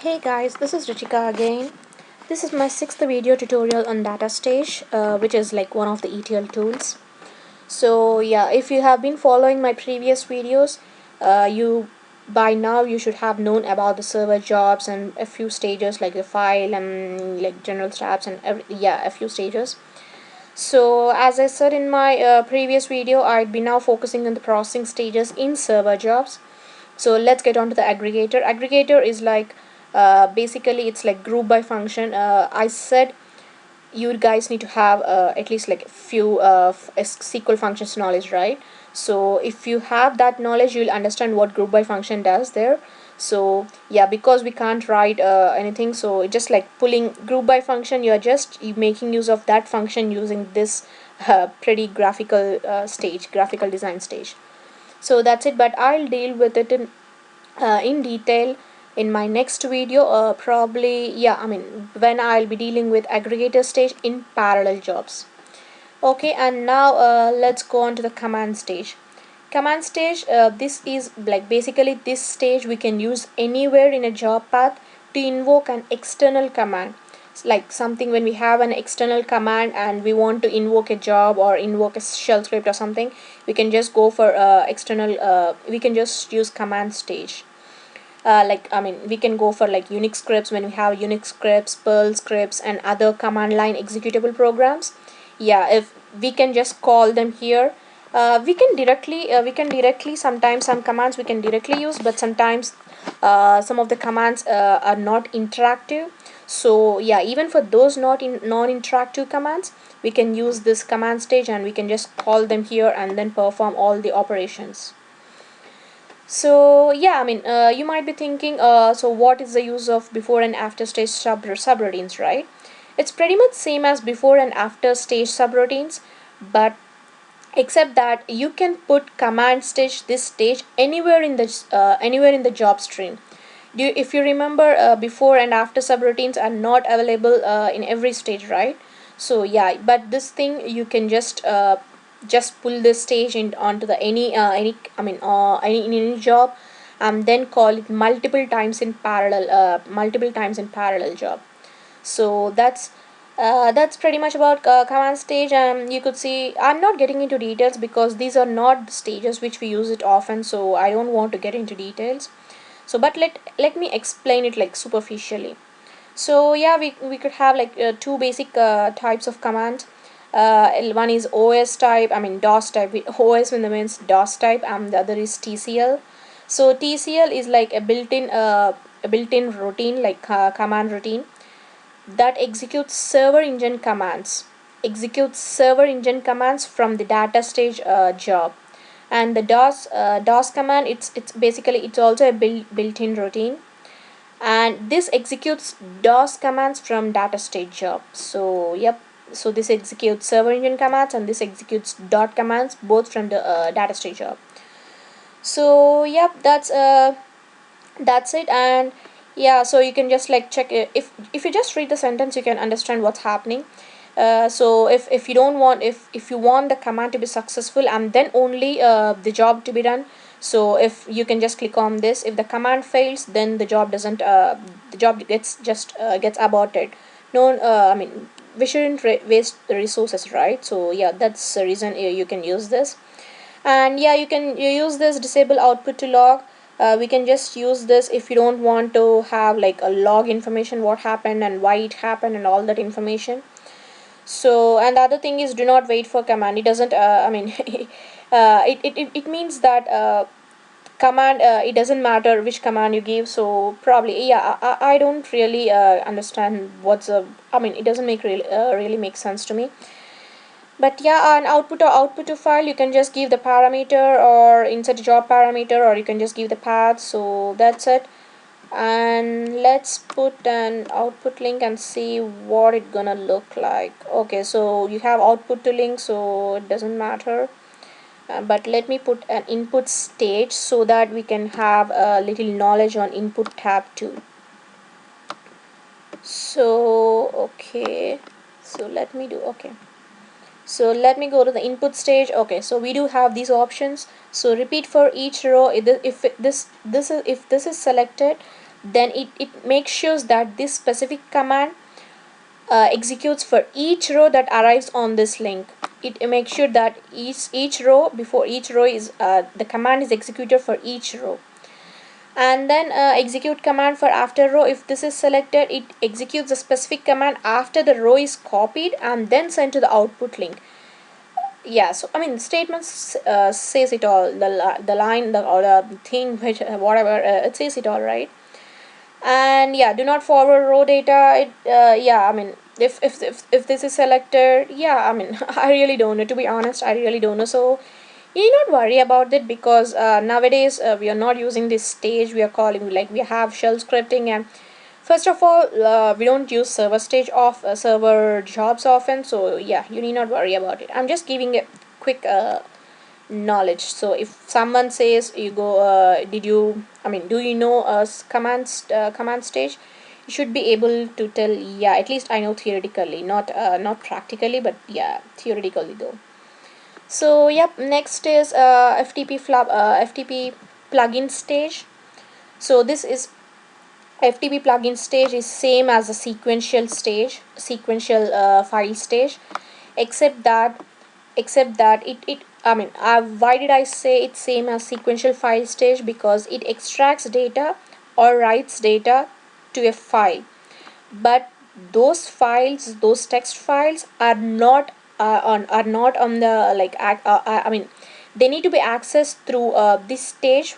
Hey guys, this is Ruchika again. This is my sixth video tutorial on DataStage, which is like one of the ETL tools. So yeah, if you have been following my previous videos, you by now you should have known about the server jobs and a few stages like the file and like general steps and a few stages. So as I said in my previous video, I'd be now focusing on the processing stages in server jobs. So let's get on to the aggregator. Aggregator is like basically it's like group by function. I said you guys need to have at least like a few SQL functions knowledge, right? So if you have that knowledge, you'll understand what group by function does there. So yeah, because we can't write anything, so just like pulling group by function, you're just making use of that function using this pretty graphical graphical design stage. So that's it, but I'll deal with it in detail in my next video, probably, yeah, I mean when I'll be dealing with aggregator stage in parallel jobs. Okay, and now let's go on to the command stage. Command stage, this is like basically this stage we can use anywhere in a job path to invoke an external command. It's like something when we have an external command and we want to invoke a job or invoke a shell script or something, we can just go for we can just use command stage. Like I mean we can go for like Unix scripts when we have Unix scripts, Perl scripts and other command line executable programs. Yeah, if we can just call them here, we can directly sometimes some commands we can directly use, but sometimes some of the commands are not interactive. So yeah, even for those not in non-interactive commands, we can use this command stage and we can just call them here and then perform all the operations. So yeah, I mean, you might be thinking, so what is the use of before and after stage subroutines, right? It's pretty much same as before and after stage subroutines, but except that you can put command stage this stage anywhere in the job stream. If you remember, before and after subroutines are not available in every stage, right? So yeah, but this thing you can just pull this stage in onto the any I mean any in any job, and then call it multiple times in parallel job. So that's pretty much about command stage. You could see I'm not getting into details because these are not the stages which we use it often, so I don't want to get into details. So but let me explain it like superficially. So yeah, we could have like two basic types of commands. One is OS type, I mean DOS type. OS means DOS type, and the other is TCL. So TCL is like a built-in routine, like command routine that executes server engine commands from the data stage job. And the DOS command, it's basically it's also a built-in routine, and this executes DOS commands from data stage job. So yep, so this executes server engine commands and this executes dot commands both from the data stage job. So yep, that's it. And yeah, so you can just like check if you just read the sentence, you can understand what's happening. So if you don't want, if you want the command to be successful and then only the job to be done, so if you can just click on this. If the command fails, then the job doesn't the job gets aborted. No, I mean we shouldn't waste the resources, right? So yeah, that's the reason you can use this. And yeah, you use this disable output to log. We can just use this if you don't want to have like a log information, what happened and why it happened and all that information. So and the other thing is do not wait for command. It doesn't I mean it means that command, it doesn't matter which command you give. So probably yeah, I don't really understand what's a, I mean it doesn't really make sense to me. But yeah, an output to file, you can just give the parameter or insert a job parameter, or you can just give the path. So that's it. And let's put an output link and see what it gonna look like. Okay, so you have output to link, so it doesn't matter. But let me put an input stage so that we can have a little knowledge on input tab too. So okay, so let me do, okay, so let me go to the input stage. Okay, so we do have these options. So repeat for each row. If this is selected, then it makes sure that this specific command executes for each row that arrives on this link. It makes sure that each row, before each row is the command is executed for each row. And then execute command for after row. If this is selected, it executes a specific command after the row is copied and then sent to the output link. Yeah, so I mean statements says it all. The line, or the thing, which whatever, it says it all, right? And yeah, do not forward row data. Yeah, I mean, if this is selected, yeah, I mean, I really don't know, to be honest. I really don't know. So you need not worry about it, because nowadays we are not using this stage. We are calling, like, we have shell scripting. And first of all, we don't use server stage of server jobs often. So yeah, you need not worry about it. I'm just giving a quick knowledge. So if someone says, you go did you, I mean, do you know command stage, you should be able to tell, yeah, at least I know theoretically, not practically, but yeah, theoretically though. So yep, next is FTP plugin stage. So this is FTP plugin stage is same as a sequential file stage, except that it I mean, why did I say it's same as sequential file stage? Because it extracts data or writes data to a file, but those text files are not on the, like, I mean, they need to be accessed through this stage,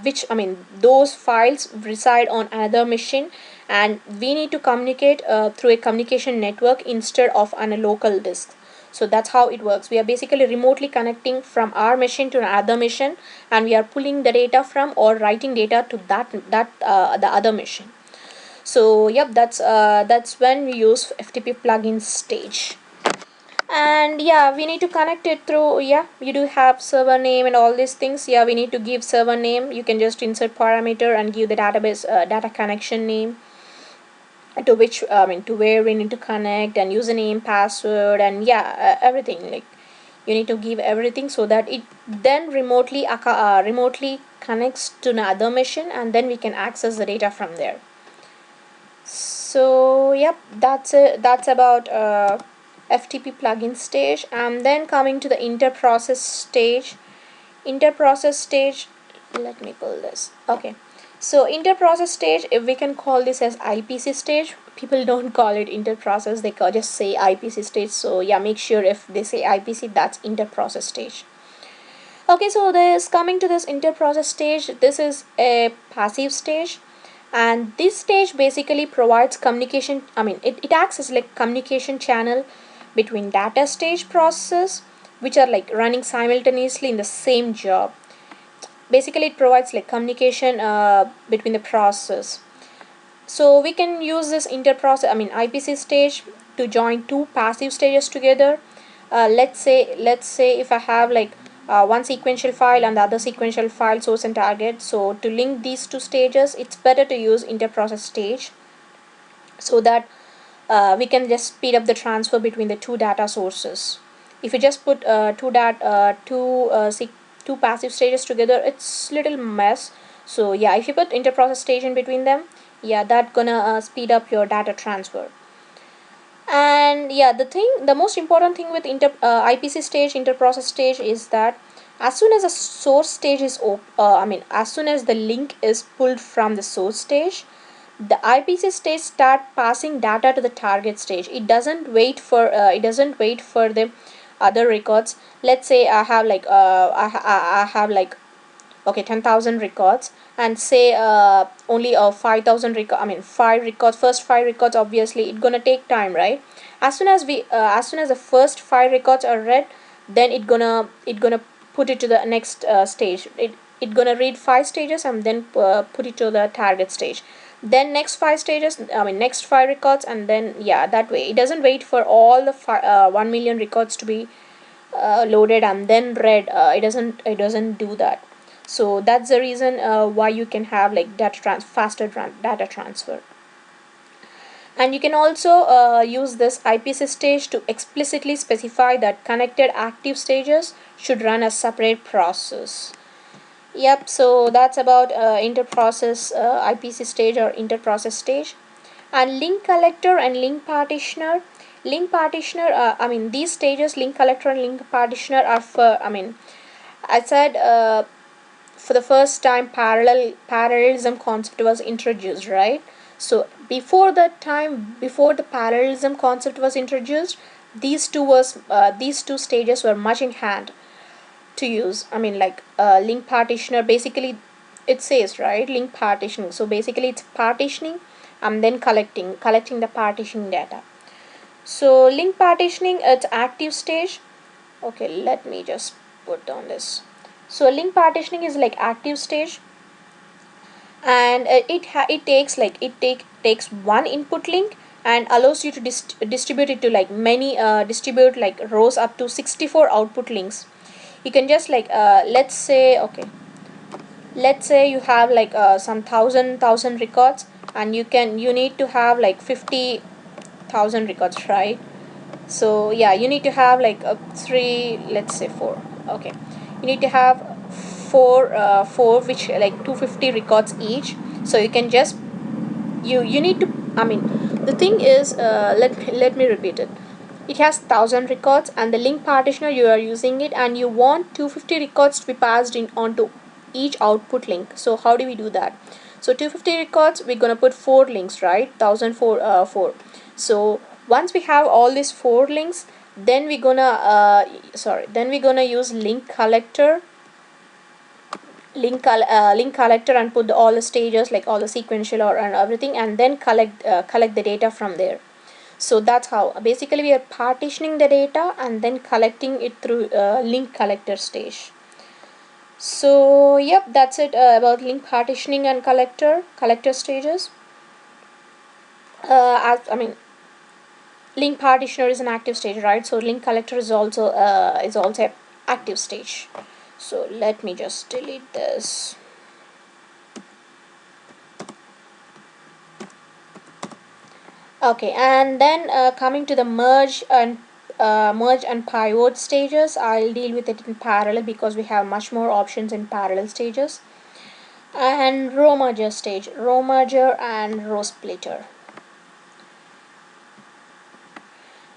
which, I mean, those files reside on another machine, and we need to communicate through a communication network instead of on a local disk. So that's how it works. We are basically remotely connecting from our machine to another machine, and we are pulling the data from, or writing data to the other machine. So yep, that's when we use FTP plugin stage. And yeah, we need to connect it through, yeah, you do have server name and all these things. Yeah, we need to give server name. You can just insert parameter and give the database data connection name, to which, I mean, to where we need to connect, and username, password, and yeah, everything. Like, you need to give everything, so that it then remotely connects to another machine, and then we can access the data from there. So yep, that's it. That's about FTP plugin stage. And then coming to the interprocess stage. Interprocess stage, let me pull this. Okay, so interprocess stage, if we can call this as IPC stage. People don't call it interprocess, they just say IPC stage. So yeah, make sure if they say IPC, that's interprocess stage. Okay, so this coming to this interprocess stage, this is a passive stage, and this stage basically provides communication, I mean, it acts as like communication channel between data stage processes, which are like running simultaneously in the same job. Basically it provides like communication between the process. So we can use this interprocess, I mean, IPC stage, to join two passive stages together. Let's say if I have like one sequential file and the other sequential file, source and target. So to link these two stages, it's better to use interprocess stage, so that we can just speed up the transfer between the two data sources. If you just put two passive stages together, it's little mess. So yeah, if you put interprocess stage in between them, yeah, that gonna speed up your data transfer. And yeah, the most important thing with IPC stage, interprocess stage, is that as soon as a source stage is I mean, as soon as the link is pulled from the source stage, the IPC stage start passing data to the target stage. It doesn't wait for the other records. Let's say I have like I have like, okay, 10,000 records, and say only 5,000 record, I mean 5 records, first 5 records, obviously it's gonna take time, right? As soon as the first 5 records are read, then it gonna put it to the next stage. It gonna read 5 stages and then put it to the target stage. Then next 5 stages, I mean next 5 records, and then yeah, that way it doesn't wait for all the 1 million records to be loaded and then read. It doesn't do that. So that's the reason why you can have like faster data transfer. And you can also use this IPC stage to explicitly specify that connected active stages should run as separate process. Yep, so that's about interprocess IPC stage or interprocess stage. And link collector and link partitioner. Link partitioner, I mean, these stages, link collector and link partitioner, are for, I mean, I said for the first time parallelism concept was introduced, right? So before that time, before the parallelism concept was introduced, these two stages were much in hand to use. I mean, like link partitioner, basically it says, right, link partitioning. So basically it's partitioning and then collecting the partitioning data. So link partitioning, it's active stage. Okay, let me just put down this. So link partitioning is like active stage, and it takes one input link and allows you to distribute it to like many distribute like rows up to 64 output links. You can just like let's say, okay, let's say you have like some thousand records, and you need to have like 50,000 records, right? So yeah, you need to have like three, let's say four. Okay, you need to have four which like 250 records each. So you can just you need to, I mean, the thing is, let me repeat it. It has 1,000 records, and the link partitioner you are using it, and you want 250 records to be passed in onto each output link. So how do we do that? So 250 records, we're gonna put four links, right? 1,000 four. So once we have all these four links, then we're gonna use link collector and put all the stages, like all the sequential or and everything, and then collect the data from there. So that's how basically we are partitioning the data and then collecting it through link collector stage. So yep, that's it about link partitioning and collector stages. As I mean, link partitioner is an active stage, right? So link collector is also active stage. So let me just delete this. Okay, and then coming to the merge and pivot stages, I'll deal with it in parallel because we have much more options in parallel stages. And row merger stage, row merger and row splitter.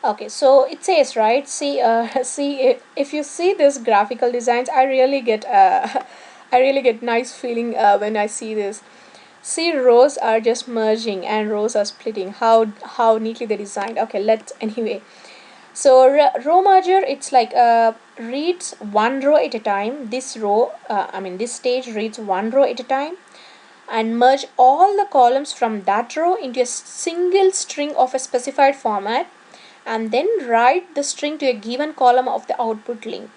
Okay, so it says, right, see see if you see this graphical designs, I really get I really get nice feeling when I see this. See, rows are just merging and rows are splitting. How neatly they designed. Okay, let's anyway. So row merger, it's like reads one row at a time. This row, I mean this stage reads one row at a time, and merge all the columns from that row into a single string of a specified format, and then write the string to a given column of the output link.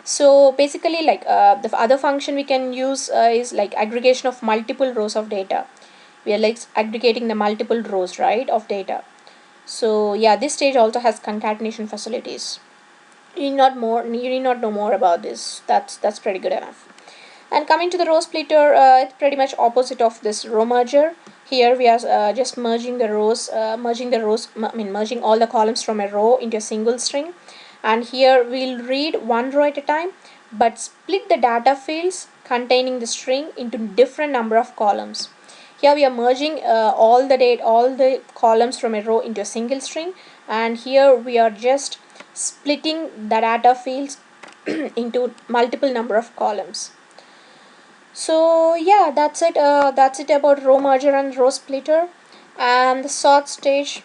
So basically, like the other function we can use is like aggregation of multiple rows of data. We are like aggregating the multiple rows, right, of data. So yeah, this stage also has concatenation facilities. You need not know more about this. That's pretty good enough. And coming to the row splitter, it's pretty much opposite of this row merger. Here we are just merging the rows, merging all the columns from a row into a single string. And here we'll read one row at a time, but split the data fields containing the string into different number of columns. Here we are merging all the columns from a row into a single string, and here we are just splitting the data fields into multiple number of columns. So yeah, that's it about row merger and row splitter. And the sort stage,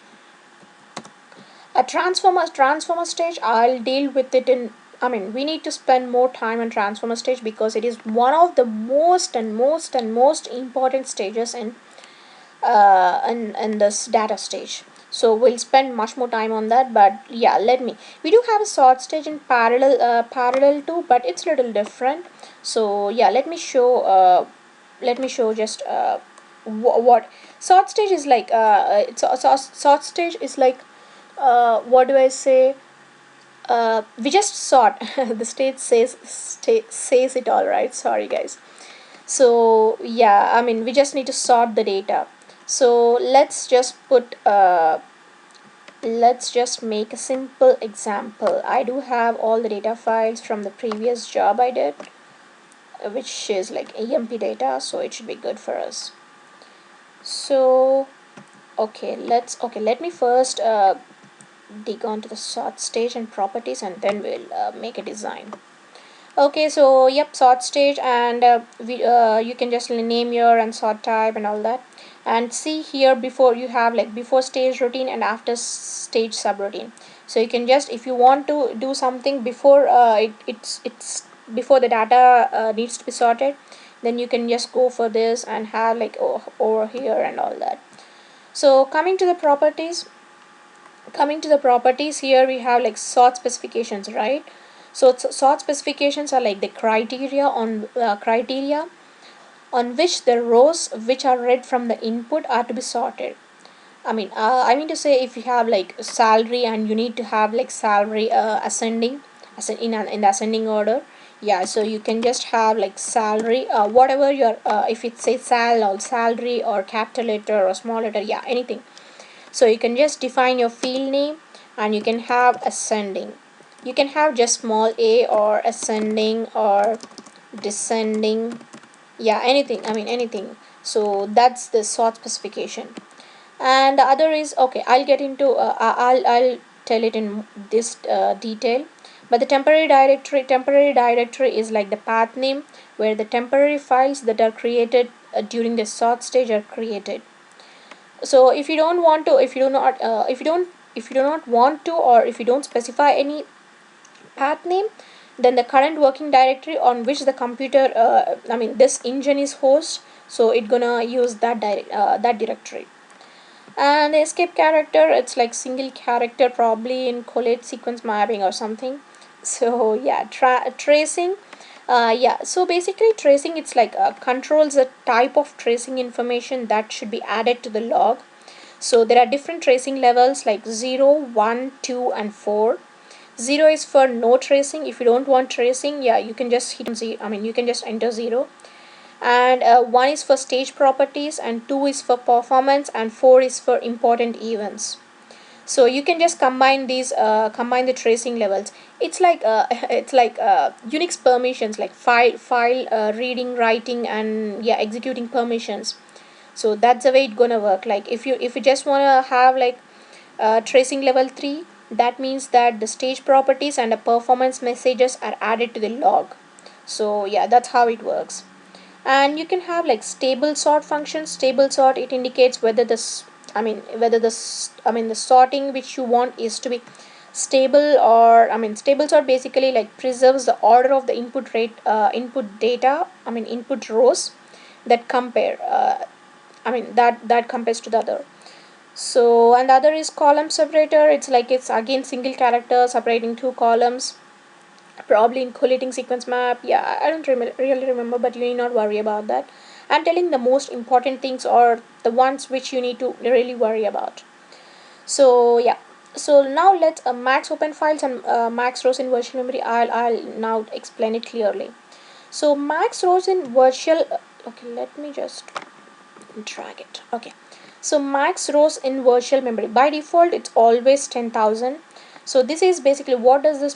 a transformer stage, I'll deal with it in, I mean, we need to spend more time on transformer stage because it is one of the most important stages in this data stage. So we'll spend much more time on that, but yeah, we do have a sort stage in parallel too, but it's a little different. So yeah, let me show just what sort stage is like. Sort stage is like, what do I say, we just sort the state says it all, right? Sorry guys. So yeah, I mean, we just need to sort the data. So let's just make a simple example. I do have all the data files from the previous job I did. which is like EMP data, so it should be good for us. So okay, let me first dig onto the sort stage and properties, and then we'll make a design. Okay, so yep, sort stage, and you can just name your and sort type and all that. And see here, before you have like before stage routine and after stage subroutine. So you can just, if you want to do something before it's before the data needs to be sorted, then you can just go for this and have like over here and all that. So coming to the properties, here we have like sort specifications, right? So sort specifications are like the criteria on which the rows which are read from the input are to be sorted. I mean to say, if you have like salary and you need to have like salary ascending in the ascending order, yeah, so you can just have like salary, whatever your if it says sal or salary or capital letter or small letter, yeah, anything. So you can just define your field name, and you can have ascending. You can have just small a or ascending or descending, yeah, anything, I mean anything. So that's the sort specification. And the other is, okay, I'll get into I'll tell it in this detail. But the temporary directory is like the path name where the temporary files that are created during the sort stage are created. So if you don't want to, if you do not want to, or if you don't specify any path name, then the current working directory on which the computer this engine is host, so it gonna use that directory. And the escape character, it's like single character, probably in collate sequence mapping or something. So yeah, tracing, yeah, so basically tracing, it's like controls the type of tracing information that should be added to the log. So there are different tracing levels like 0, 1, 2 and 4. 0 is for no tracing. If you don't want tracing, yeah, you can just hit 0, you can just enter 0. And 1 is for stage properties, and 2 is for performance, and 4 is for important events. So you can just combine the tracing levels. It's like Unix permissions, like file reading, writing, and yeah, executing permissions. So that's the way it's gonna work. Like if you just want to have like tracing level 3, that means that the stage properties and the performance messages are added to the log. So yeah, that's how it works. And you can have like stable sort function. Stable sort, it indicates whether this whether this the sorting which you want is to be stable, or stable sort basically like preserves the order of the input data, input rows that compare that compares to the other. So, and the other is column separator. It's like, it's again single character separating two columns, probably in collating sequence map. Yeah, I don't really remember, but you need not worry about that. I'm telling the most important things, or the ones which you need to really worry about. So yeah, so now let's max open files and max rows in virtual memory. I'll now explain it clearly. So max rows in virtual okay, let me just drag it. Okay, so max rows in virtual memory, by default it's always 10,000. So this is basically, what is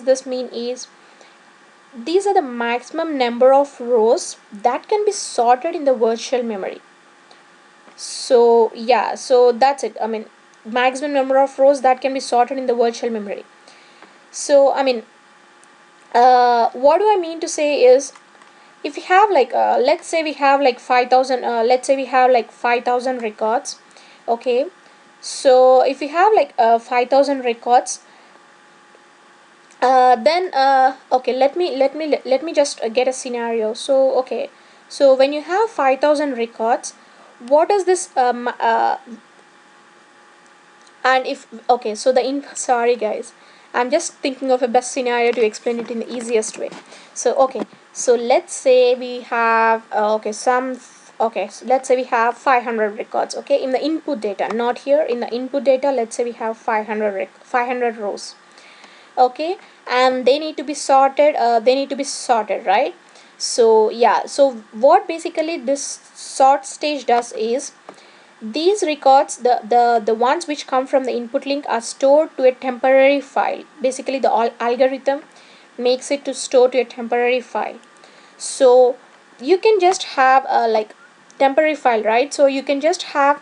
this mean is, these are the maximum number of rows that can be sorted in the virtual memory. So yeah, so that's it. Maximum number of rows that can be sorted in the virtual memory. So what do I mean to say is, if we have like let's say we have like 5,000, let's say we have like 5,000 records. Okay, so if we have like 5,000 records, then okay, let me just get a scenario. So okay, so when you have 5,000 records, what does this and if okay, so sorry guys, I'm just thinking of a best scenario to explain it in the easiest way. So okay, so let's say we have okay, so let's say we have 500 records. Okay, in the input data, not here, in the input data, let's say we have 500 rows. Okay, and they need to be sorted, right? So yeah, so what basically this sort stage does is, these records, the ones which come from the input link, are stored to a temporary file. Basically the algorithm makes it to store to a temporary file. So you can just have a like temporary file, right? So you can just have,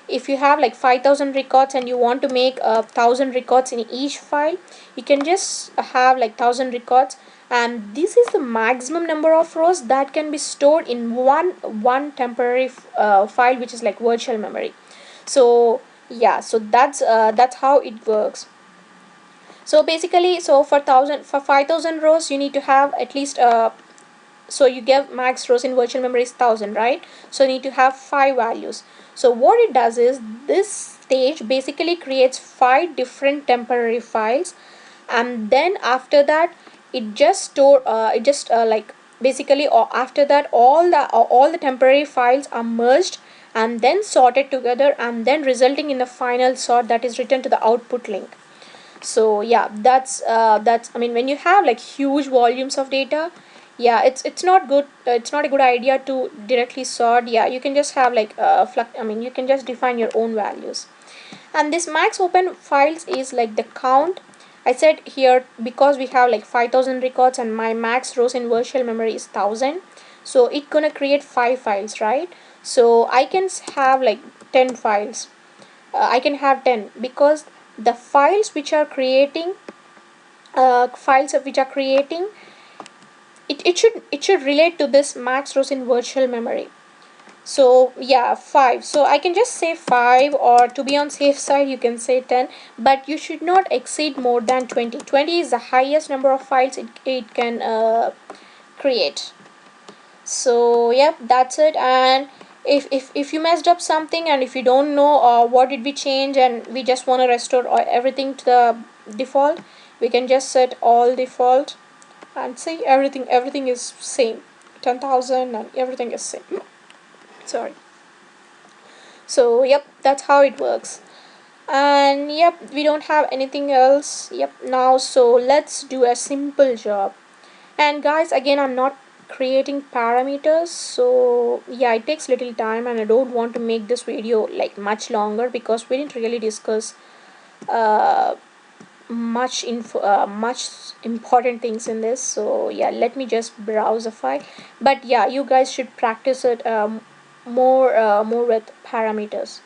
if you have like 5,000 records and you want to make 1,000 records in each file, you can just have like 1,000 records, and this is the maximum number of rows that can be stored in one temporary file, which is like virtual memory. So yeah, so that's how it works. So basically, so for 5,000 rows you need to have at least so you give max rows in virtual memory is 1,000, right? So you need to have 5 values. So what it does is, this stage basically creates 5 different temporary files, and then after that it just like basically, or after that all the temporary files are merged and then sorted together, and then resulting in the final sort that is written to the output link. So yeah, that's I mean, when you have like huge volumes of data, yeah, it's not good, it's not a good idea to directly sort. Yeah, you can just have like I mean, you can just define your own values. And this max open files is like the count. I said here, because we have like 5,000 records and my max rows in virtual memory is 1,000, so it gonna create 5 files, right? So I can have like 10 files. I can have 10, because the files which are creating it should relate to this max rows in virtual memory. So yeah, 5. So I can just say 5, or to be on safe side you can say 10, but you should not exceed more than 20. 20 is the highest number of files it can create. So yep, that's it. And if you messed up something, and if you don't know what did we change, and we just want to restore everything to the default, we can just set all default, and see, everything is same, 10,000, and everything is same. Sorry. So yep, that's how it works. And yep, we don't have anything else yep now, so let's do a simple job. And guys, again, I'm not creating parameters, so yeah, it takes little time, and I don't want to make this video like much longer, because we didn't really discuss uh, much important things in this. So yeah, let me just browse a file. But yeah, you guys should practice it more with parameters.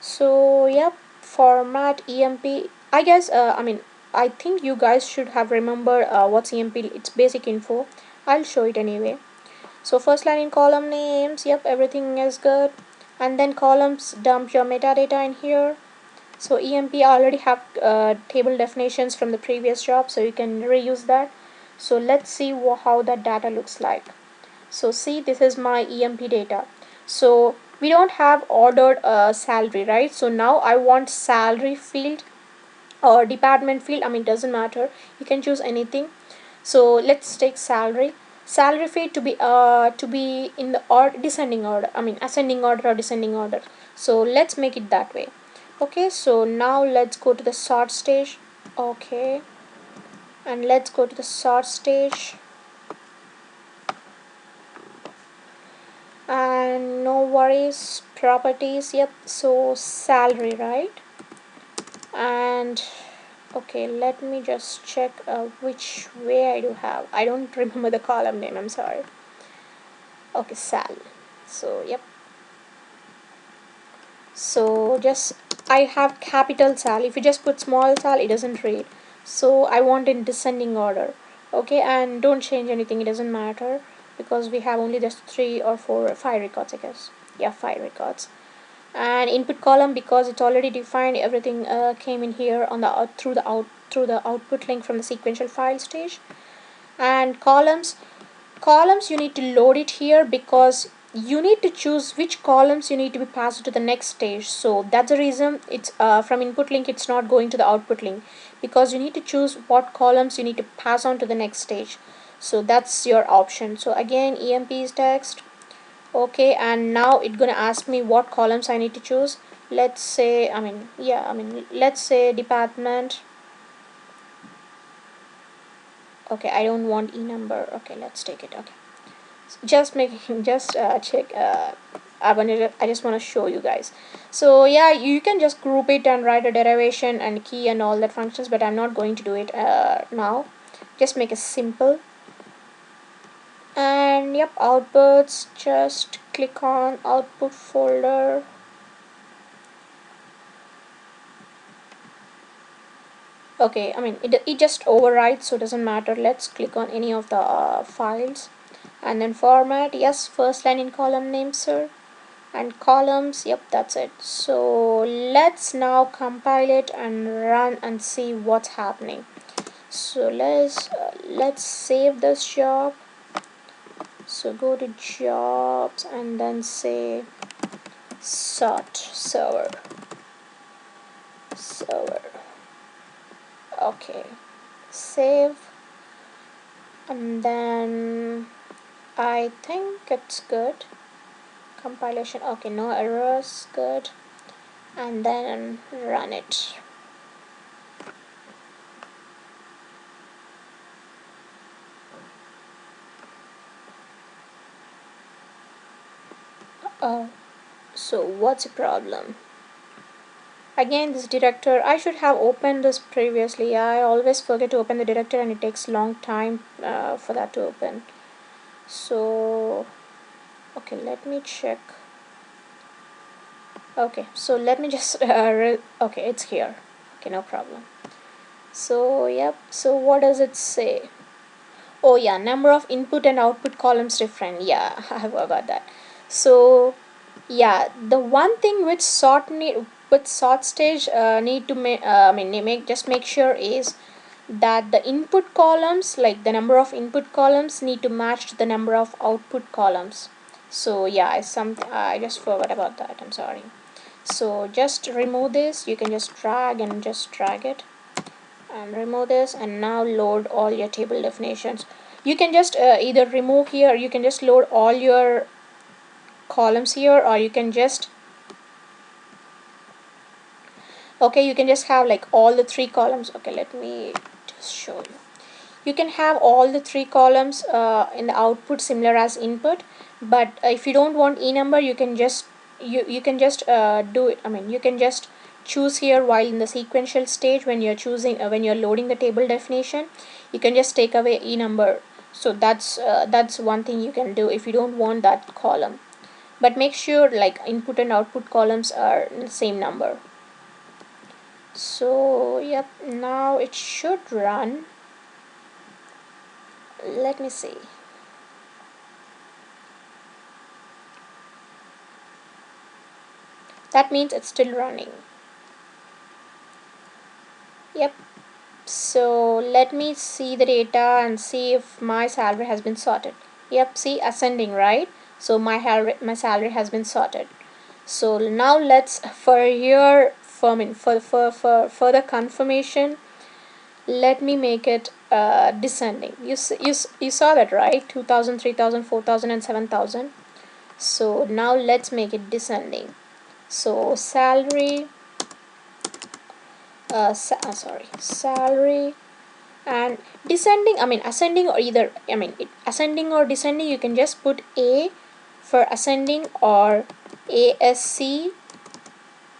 So yep, format emp, I guess I mean, I think you guys should have remembered what's emp. It's basic info. I'll show it anyway. So first line in column names, yep, everything is good. And then columns, dump your metadata in here. So emp already have table definitions from the previous job, so you can reuse that. So let's see how that data looks like. So see, this is my emp data. So we don't have ordered salary, right? So now I want salary field or department field, I mean, doesn't matter, you can choose anything. So let's take salary field to be in the descending order, I mean ascending order or descending order. So let's make it that way. Okay, so now let's go to the sort stage. Okay, and let's go to the sort stage. And no worries, properties, yep, so salary, right? And okay, let me just check which way I do have, I don't remember the column name, I'm sorry. Okay, sal. So yep, so just I have capital sal. If you just put small sal, it doesn't read. So I want in descending order. Okay, and don't change anything, it doesn't matter, because we have only just 3 or 4 or 5 records, I guess. Yeah, 5 records. And input column, because it's already defined, everything came in here on the through the output link from the sequential file stage. And columns you need to load it here, because you need to choose which columns you need to be passed to the next stage. So that's the reason it's from input link it's not going to the output link, because you need to choose what columns you need to pass on to the next stage. So that's your option. So again, emp is text. Okay, and now it's gonna ask me what columns I need to choose. Let's say, I mean, yeah, I mean, let's say department. Okay, I don't want e number. Okay, let's take it. Okay, just making just check. I just want to show you guys. So yeah, you can just group it and write a derivation and key and all that functions, but I'm not going to do it now. Just make it simple. And yep, outputs, just click on output folder. Okay, I mean it just overrides, so it doesn't matter. Let's click on any of the files, and then format, yes, first line in column name, sir, and columns, yep, that's it. So let's now compile it and run and see what's happening. So let's save this job. So go to jobs and then say sort server. Okay, save, and then I think it's good. Compilation, okay, no errors, good, and then run it. Oh, so what's the problem? Again, this director, I should have opened this previously. I always forget to open the director and it takes long time for that to open. So okay, let me check. Okay, so let me just okay, it's here. Okay, no problem. So yep, so what does it say? Oh yeah, number of input and output columns different. Yeah, I forgot that. So yeah, the one thing which sort stage need to make just make sure is that the input columns, like the number of input columns, need to match the number of output columns. So yeah, I just forgot about that, I'm sorry. So just remove this, you can just drag it and remove this, and now load all your table definitions. You can just either remove here, you can just load all your columns here, or you can just okay, you can just have like all the three columns. Okay, let me just show you. You can have all the three columns in the output similar as input, but if you don't want e number, you can just you can just do it. I mean, you can just choose here while in the sequential stage when you're choosing when you're loading the table definition, you can just take away e number. So that's one thing you can do if you don't want that column, but make sure like input and output columns are in the same number. So yep, now it should run. Let me see. That means it's still running. Yep. So let me see the data and see if my salary has been sorted. Yep, see, ascending, right? So my salary has been sorted. So now let's for here for for further confirmation, let me make it descending. You saw that, right? 2000, 3000, 4000, and 7000. So now let's make it descending. So salary salary, and descending, I mean ascending, or either ascending or descending, you can just put A for ascending, or ASC,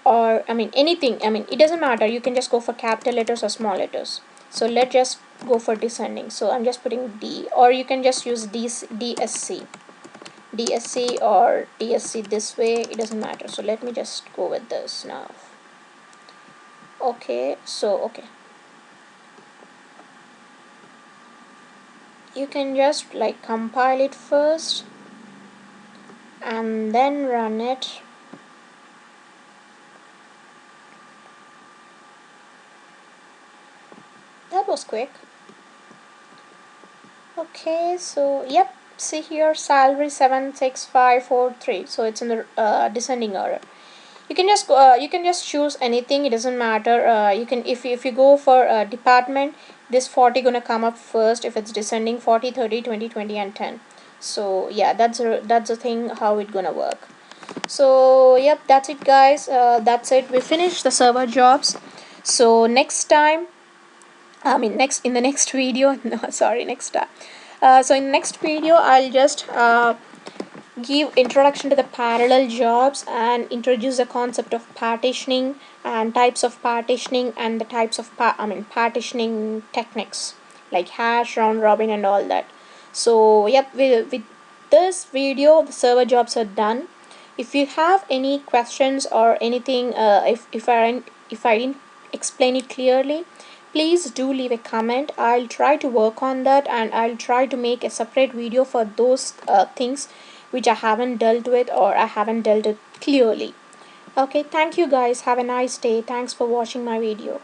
or I mean anything, I mean it doesn't matter, you can just go for capital letters or small letters. So let's just go for descending, so I'm just putting D, or you can just use DSC, or DSC, this way it doesn't matter. So let me just go with this now. Okay, so okay, you can just like compile it first and then run it. That was quick. Okay, so yep, see here, salary 76543, so it's in the descending order. You can just choose anything, it doesn't matter. You can, if you go for department, this 40 gonna come up first if it's descending, 40, 30, 20, 20, and 10. So yeah, that's the thing how it gonna work. So yep, that's it guys, that's it, we finished the server jobs. So next time, I mean next in the next video no, sorry, next time, so in the next video I'll just give introduction to the parallel jobs and introduce the concept of partitioning and types of partitioning and the types of partitioning techniques like hash, round robin, and all that. So yep, with this video the server jobs are done. If you have any questions or anything, if I didn't explain it clearly, please do leave a comment. I'll try to work on that, and I'll try to make a separate video for those things which I haven't dealt with or I haven't dealt it clearly. Okay, thank you guys, have a nice day. Thanks for watching my video.